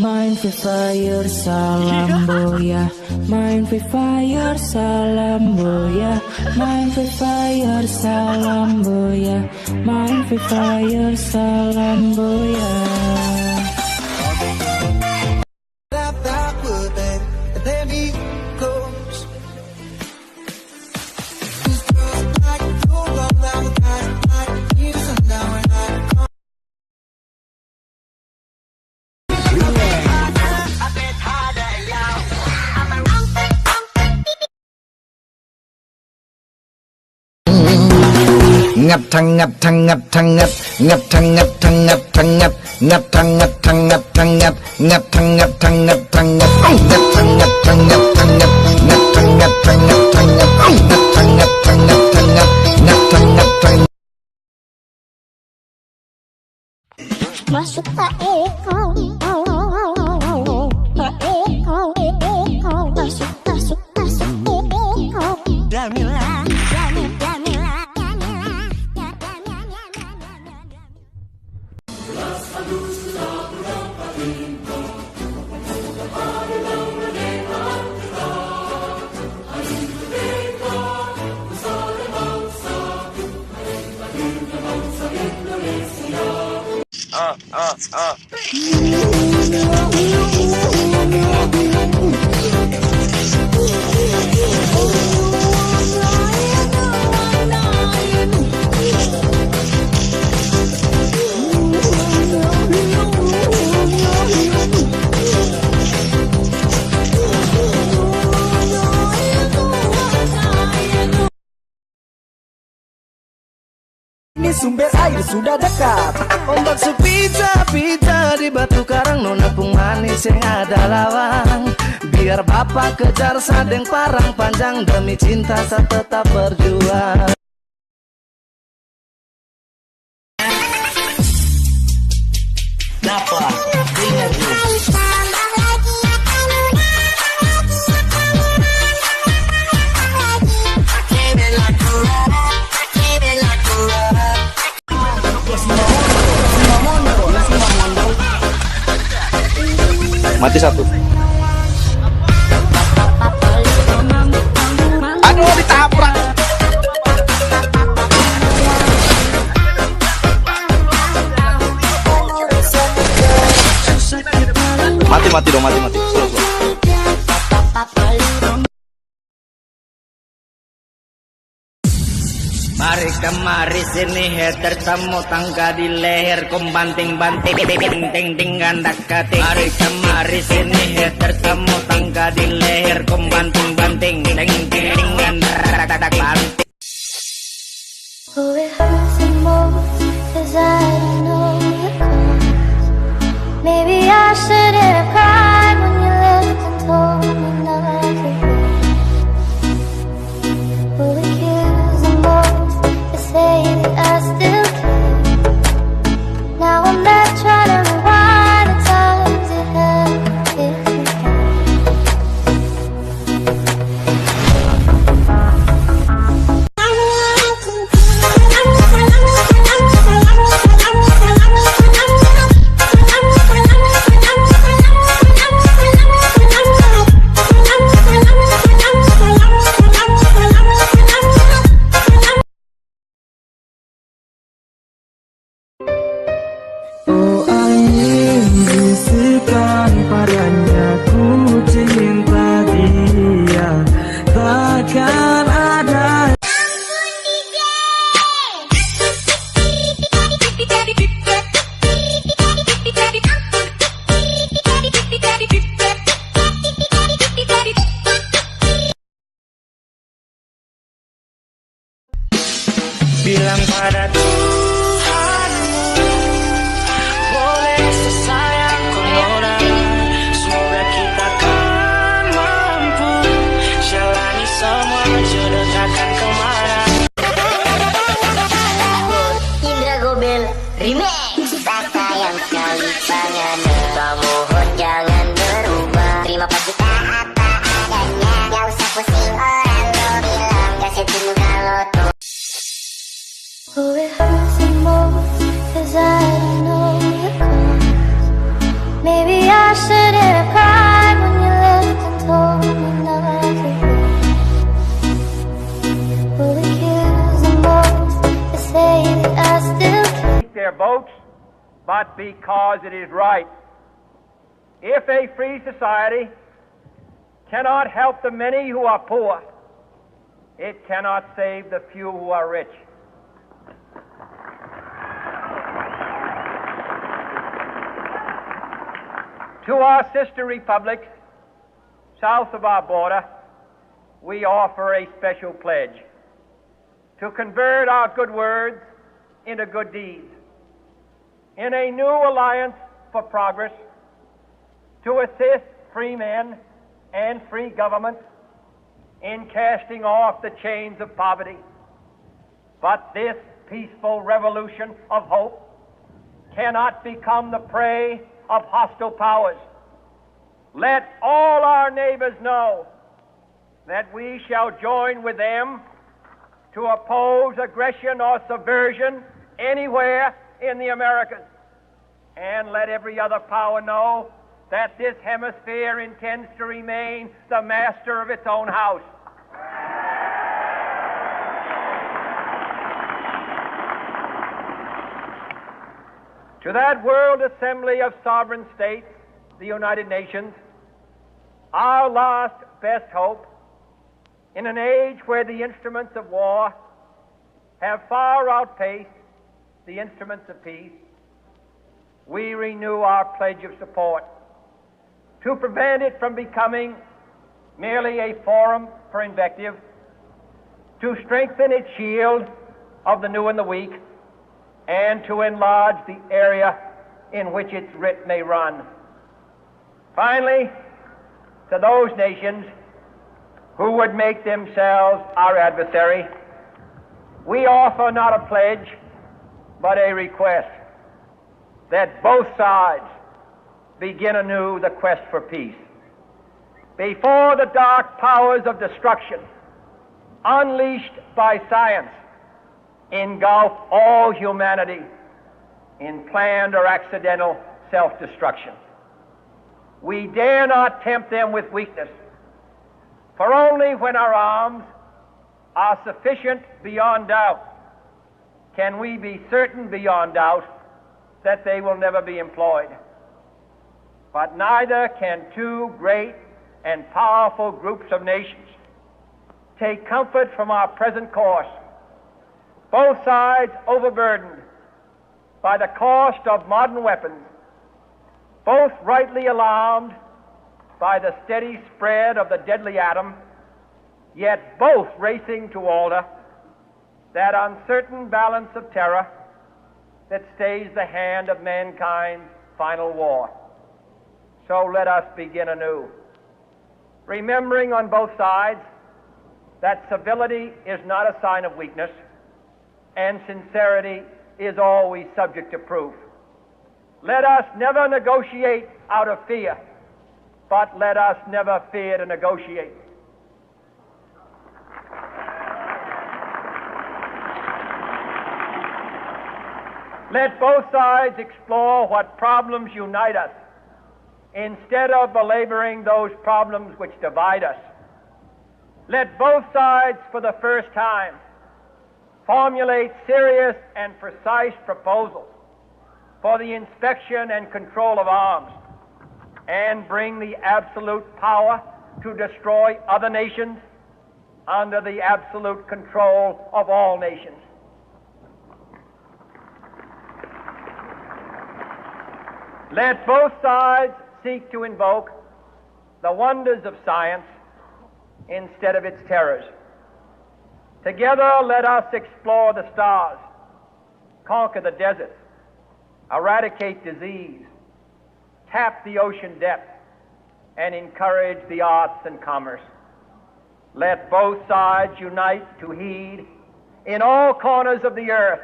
Main Free Fire salam booyah, main Free Fire salam booyah, main Free Fire salam booyah, main Free Fire salam booyah. ngập thằng ngập thằng ngập thằng ngập ngập thằng ngập thằng ngập thằng ngập ngập thằng ngập thằng ngập thằng ngập ngập thằng ngập thằng ngập thằng ngập ngập thằng ngập thằng ngập thằng ngập ngập thằng ngập thằng ngập thằng ngập ngập thằng ngập thằng ngập thằng ngập ngập thằng ngập thằng masuk Pak Eko, Pak Eko, masuk masuk masuk Eko, Jamila, Jamila. Ini sumber air sudah dekat. Ombak sepita-pita di batu karang, nona pung manis yang ada lawang. Biar bapak kejar sadeng parang panjang, demi cinta saya tetap berjuang. Dapat ingat mati satu. Aduh, ditabrak. Mati dong, mati. Slow. Mari kemari sini tertemu tangga di leher, kum banting-banting ting ganda kating. Mari kemari sini tertemu tangga di leher, kum banting-banting ting ganda banting. Oh, it hurts the most 'cause I don't know your cause. Maybe I shouldn't have cried when you left and told me not to go. Oh, it kills the most to say that I still care. Now I'm not trying to rewind the times it happened if we can. Oh, angin bisikan padanya, ku cinta dia, takkan ada. Bilang pada Tuhanmu, boleh sesayangku nona, semoga kita kan mampu jalani semua jodoh takkan kemana. Indra Gobel Remix. Tak sayang sekali tangan, tak mohon jangan berubah. Terima kasih tak apa adanya, gak usah pusing orang lo bilang gak setuju kalau tuh. Oh, it hurts the most 'cause I don't know your cause. Maybe I should their votes, but because it is right. If a free society cannot help the many who are poor, it cannot save the few who are rich. To our sister republics south of our border, we offer a special pledge to convert our good words into good deeds, in a new alliance for progress, to assist free men and free governments in casting off the chains of poverty. But this peaceful revolution of hope cannot become the prey of hostile powers. Let all our neighbors know that we shall join with them to oppose aggression or subversion anywhere in the Americas. And let every other power know that this hemisphere intends to remain the master of its own house. To that World Assembly of Sovereign States, the United Nations, our last best hope, in an age where the instruments of war have far outpaced the instruments of peace, we renew our pledge of support to prevent it from becoming merely a forum for invective, to strengthen its shield of the new and the weak, and to enlarge the area in which its writ may run. Finally, to those nations who would make themselves our adversary, we offer not a pledge, but a request that both sides begin anew the quest for peace. Before the dark powers of destruction, unleashed by science, engulf all humanity in planned or accidental self-destruction. We dare not tempt them with weakness, for only when our arms are sufficient beyond doubt can we be certain beyond doubt that they will never be employed. But neither can two great and powerful groups of nations take comfort from our present course, both sides overburdened by the cost of modern weapons, both rightly alarmed by the steady spread of the deadly atom, yet both racing to alter that uncertain balance of terror that stays the hand of mankind's final war. So let us begin anew, remembering on both sides that civility is not a sign of weakness, and sincerity is always subject to proof. Let us never negotiate out of fear, but let us never fear to negotiate. Let both sides explore what problems unite us, instead of belaboring those problems which divide us. Let both sides, for the first time, formulate serious and precise proposals for the inspection and control of arms, and bring the absolute power to destroy other nations under the absolute control of all nations. Let both sides seek to invoke the wonders of science instead of its terrors. Together, let us explore the stars, conquer the deserts, eradicate disease, tap the ocean depths, and encourage the arts and commerce. Let both sides unite to heed in all corners of the earth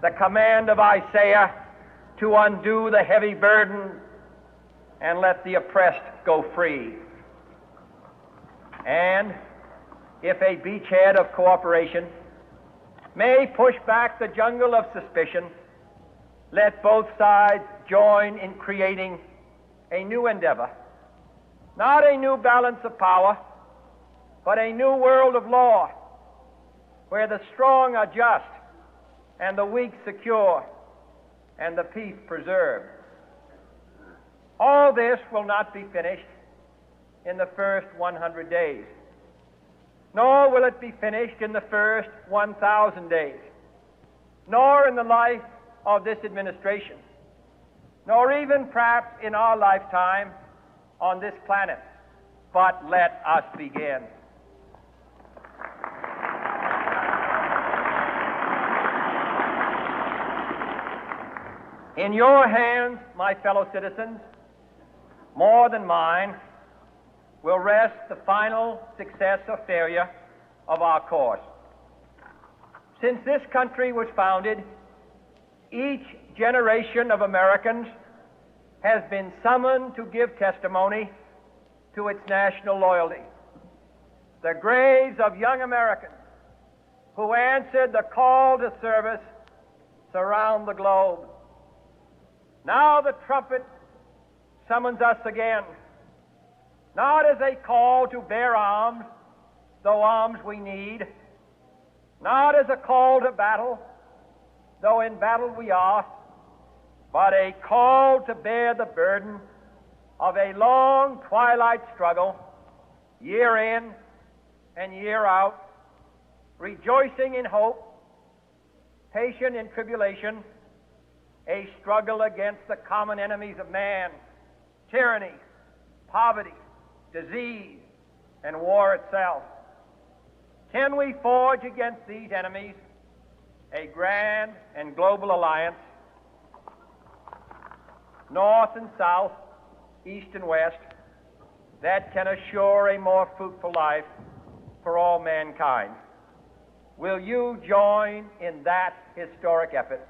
the command of Isaiah to undo the heavy burden and let the oppressed go free. And if a beachhead of cooperation may push back the jungle of suspicion, let both sides join in creating a new endeavor, not a new balance of power, but a new world of law, where the strong are just and the weak secure, and the peace preserved. All this will not be finished in the first 100 days, nor will it be finished in the first 1,000 days, nor in the life of this administration, nor even perhaps in our lifetime on this planet. But let us begin. In your hands, my fellow citizens, more than mine, will rest the final success or failure of our course. Since this country was founded, each generation of Americans has been summoned to give testimony to its national loyalty. The graves of young Americans who answered the call to service surround the globe. Now the trumpet summons us again, not as a call to bear arms, though arms we need, not as a call to battle, though in battle we are, but a call to bear the burden of a long twilight struggle, year in and year out, rejoicing in hope, patient in tribulation, a struggle against the common enemies of man, tyranny, poverty, disease, and war itself. Can we forge against these enemies a grand and global alliance, north and south, east and west, that can assure a more fruitful life for all mankind? Will you join in that historic effort?